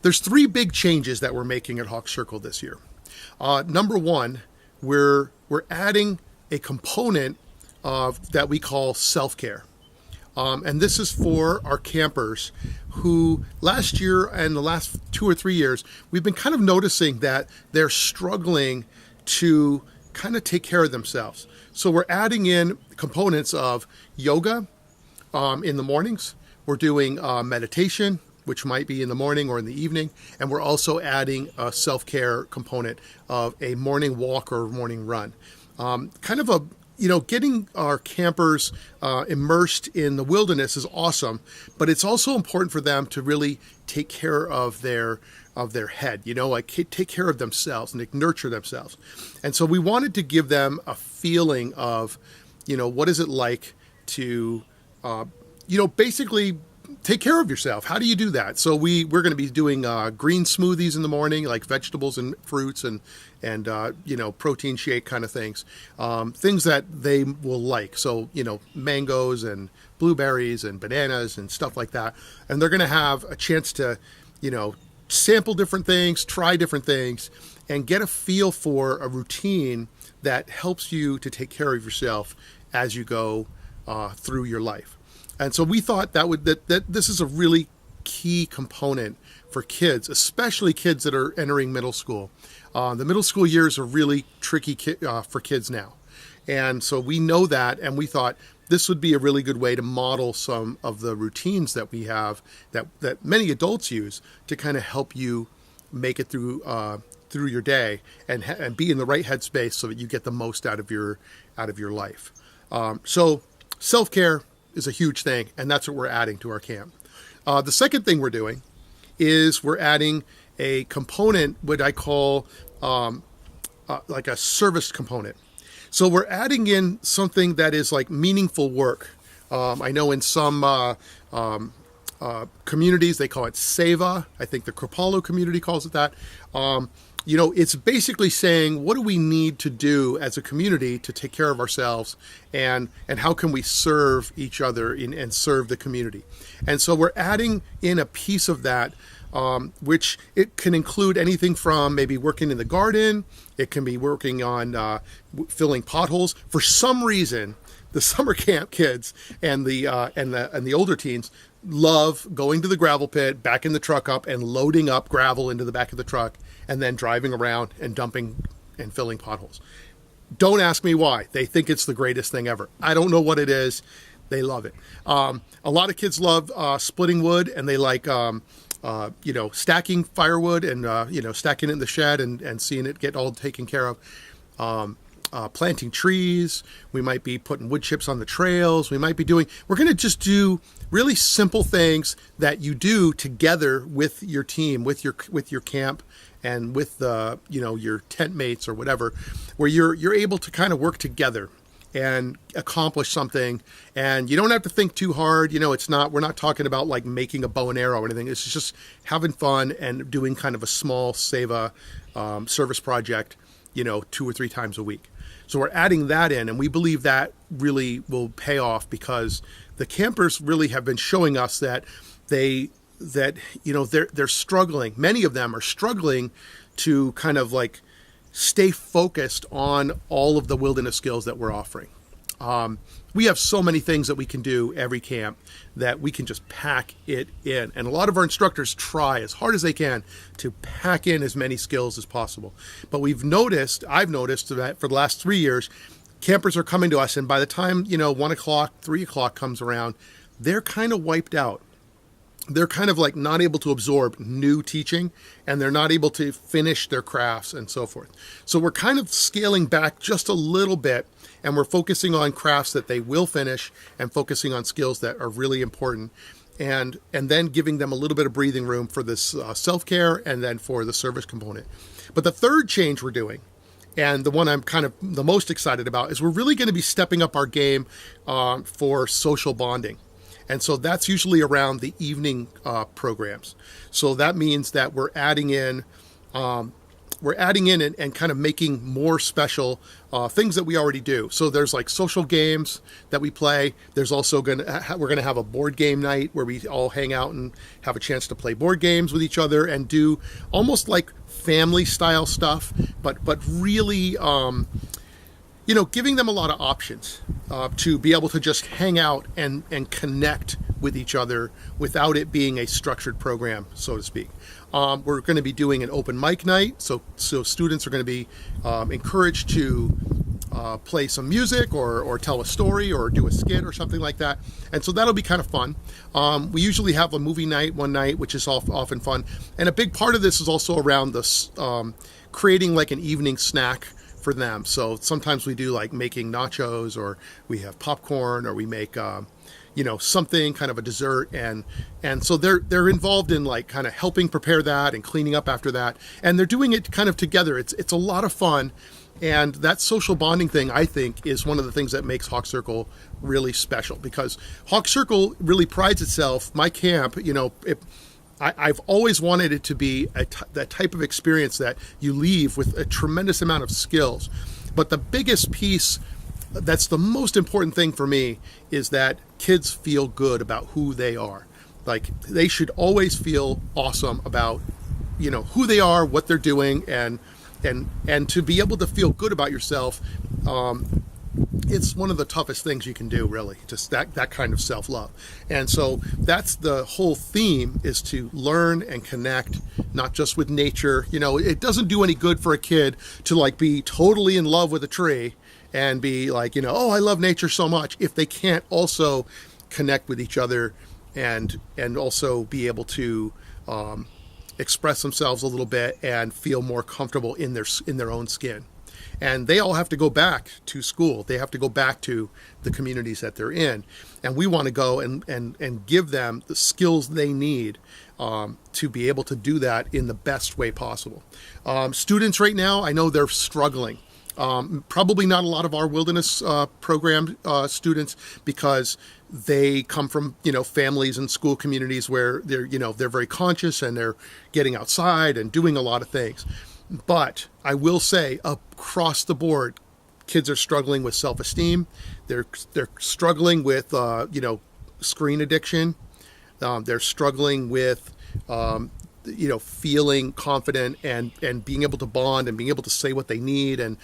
there's three big changes that we're making at Hawk Circle this year. Number one, we're adding a component that we call self-care. And this is for our campers who last year and the last 2 or 3 years, we've been kind of noticing that they're struggling to kind of take care of themselves. So we're adding in components of yoga in the mornings. We're doing meditation, which might be in the morning or in the evening. And we're also adding a self-care component of a morning walk or morning run. Getting our campers immersed in the wilderness is awesome, but it's also important for them to really take care of their head, take care of themselves and nurture themselves. And so we wanted to give them a feeling of, what is it like to, basically take care of yourself. How do you do that? So we're going to be doing green smoothies in the morning, like vegetables and fruits and protein shake kind of things, things that they will like. So, mangoes and blueberries and bananas and stuff like that. And they're going to have a chance to, sample different things, try different things, and get a feel for a routine that helps you to take care of yourself as you go through your life. And so we thought that this is a really key component for kids, especially kids that are entering middle school. The middle school years are really tricky for kids now. And so we know that, and we thought this would be a really good way to model some of the routines that we have that many adults use to kind of help you make it through your day and be in the right headspace so that you get the most out of your life. So self-care is a huge thing, and that's what we're adding to our camp. The second thing we're doing is we're adding a component, what I call like a service component. So we're adding in something that is like meaningful work. I know in some communities they call it Seva. I think the Kripalu community calls it that. It's basically saying, what do we need to do as a community to take care of ourselves, and how can we serve each other and serve the community? And so we're adding in a piece of that, which it can include anything from maybe working in the garden. It can be working on filling potholes. For some reason, the summer camp kids and the older teens love going to the gravel pit, backing the truck up and loading up gravel into the back of the truck and then driving around and dumping and filling potholes. Don't ask me why. They think it's the greatest thing ever. I don't know what it is. They love it. A lot of kids love splitting wood, and they like stacking firewood and stacking it in the shed and seeing it get all taken care of. Planting trees. We might be putting wood chips on the trails. We're going to just do really simple things that you do together with your team, with your camp, and with your tent mates or whatever, where you're able to kind of work together and accomplish something. And you don't have to think too hard. We're not talking about like making a bow and arrow or anything. It's just having fun and doing kind of a small Seva service project, 2 or 3 times a week. So we're adding that in, and we believe that really will pay off because the campers really have been showing us that they're struggling. Many of them are struggling to kind of like stay focused on all of the wilderness skills that we're offering. We have so many things that we can do every camp that we can just pack it in. And a lot of our instructors try as hard as they can to pack in as many skills as possible. But I've noticed that for the last 3 years, campers are coming to us, and by the time, 1 o'clock, 3 o'clock comes around, they're kind of wiped out. They're kind of like not able to absorb new teaching, and they're not able to finish their crafts and so forth. So we're kind of scaling back just a little bit, and we're focusing on crafts that they will finish and focusing on skills that are really important, and then giving them a little bit of breathing room for this self-care and then for the service component. But the third change we're doing, and the one I'm kind of the most excited about, is we're really going to be stepping up our game for social bonding. And so that's usually around the evening programs. So that means that we're adding in we're adding in and kind of making more special things that we already do. So there's like social games that we play. There's also we're gonna have a board game night where we all hang out and have a chance to play board games with each other and do almost like family style stuff, but really giving them a lot of options to be able to just hang out and connect with each other without it being a structured program, so to speak. We're going to be doing an open mic night, so students are going to be encouraged to play some music or tell a story or do a skit or something like that. And so that'll be kind of fun. We usually have a movie night one night, which is often fun. And a big part of this is also around this creating like an evening snack for them. So sometimes we do like making nachos, or we have popcorn, or we make something kind of a dessert, and so they're involved in like kind of helping prepare that and cleaning up after that, and they're doing it kind of together. It's a lot of fun, and that social bonding thing, I think, is one of the things that makes Hawk Circle really special, because Hawk Circle really prides itself. My camp, I've always wanted it to be that type of experience that you leave with a tremendous amount of skills. But the biggest piece, that's the most important thing for me, is that kids feel good about who they are. Like, they should always feel awesome about, who they are, what they're doing, and to be able to feel good about yourself. It's one of the toughest things you can do, really, just that kind of self-love. And so that's the whole theme, is to learn and connect, not just with nature. It doesn't do any good for a kid to like be totally in love with a tree and be like, oh, I love nature so much, if they can't also connect with each other and also be able to express themselves a little bit and feel more comfortable in their own skin. And they all have to go back to school. They have to go back to the communities that they're in. And we want to go and give them the skills they need to be able to do that in the best way possible. Students right now, I know they're struggling. Probably not a lot of our wilderness program students, because they come from families and school communities where they're very conscious and they're getting outside and doing a lot of things. But I will say, across the board, kids are struggling with self-esteem. They're struggling with screen addiction. They're struggling with feeling confident and being able to bond and being able to say what they need. And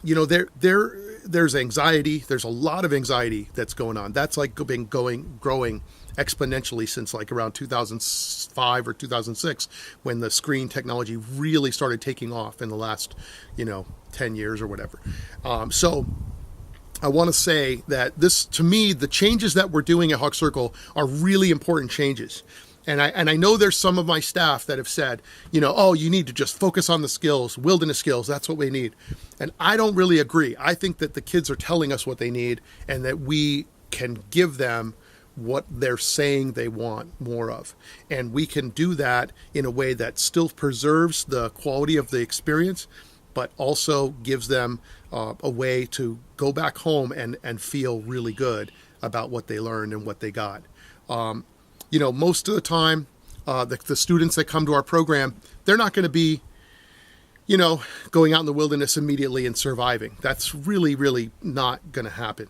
there's anxiety. There's a lot of anxiety that's going on. That's like been growing exponentially since like around 2005 or 2006, when the screen technology really started taking off in the last 10 years or whatever. So I want to say that this, to me, the changes that we're doing at Hawk Circle are really important changes. And I know there's some of my staff that have said, oh, you need to just focus on the skills, wilderness skills, that's what we need. And I don't really agree. I think that the kids are telling us what they need, and that we can give them what they're saying they want more of. And we can do that in a way that still preserves the quality of the experience, but also gives them a way to go back home and feel really good about what they learned and what they got. Most of the time, the students that come to our program, they're not going to be, going out in the wilderness immediately and surviving. That's really, really not going to happen.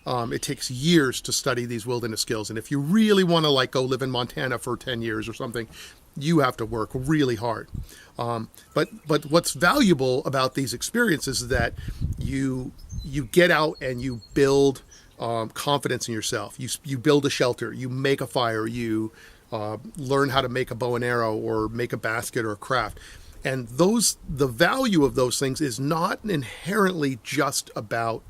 It takes years to study these wilderness skills. And if you really want to go live in Montana for 10 years or something, you have to work really hard. But what's valuable about these experiences is that you get out and you build confidence in yourself. You build a shelter, you make a fire, you learn how to make a bow and arrow or make a basket or a craft. And the value of those things is not inherently just about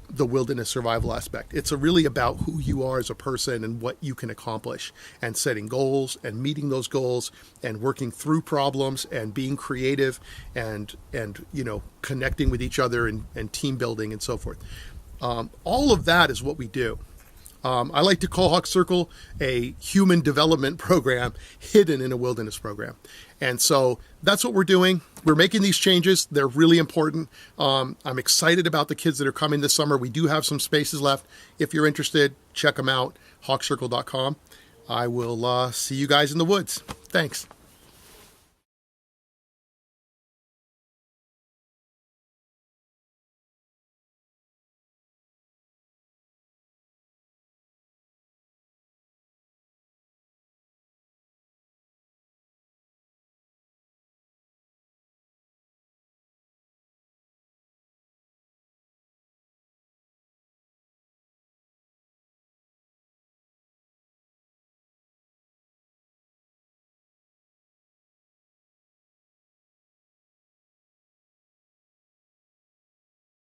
the wilderness survival aspect. It's really about who you are as a person and what you can accomplish, and setting goals and meeting those goals and working through problems and being creative and connecting with each other and team building and so forth. All of that is what we do. I like to call Hawk Circle a human development program hidden in a wilderness program. And so that's what we're doing. We're making these changes. They're really important. I'm excited about the kids that are coming this summer. We do have some spaces left. If you're interested, check them out, hawkcircle.com. I will see you guys in the woods. Thanks.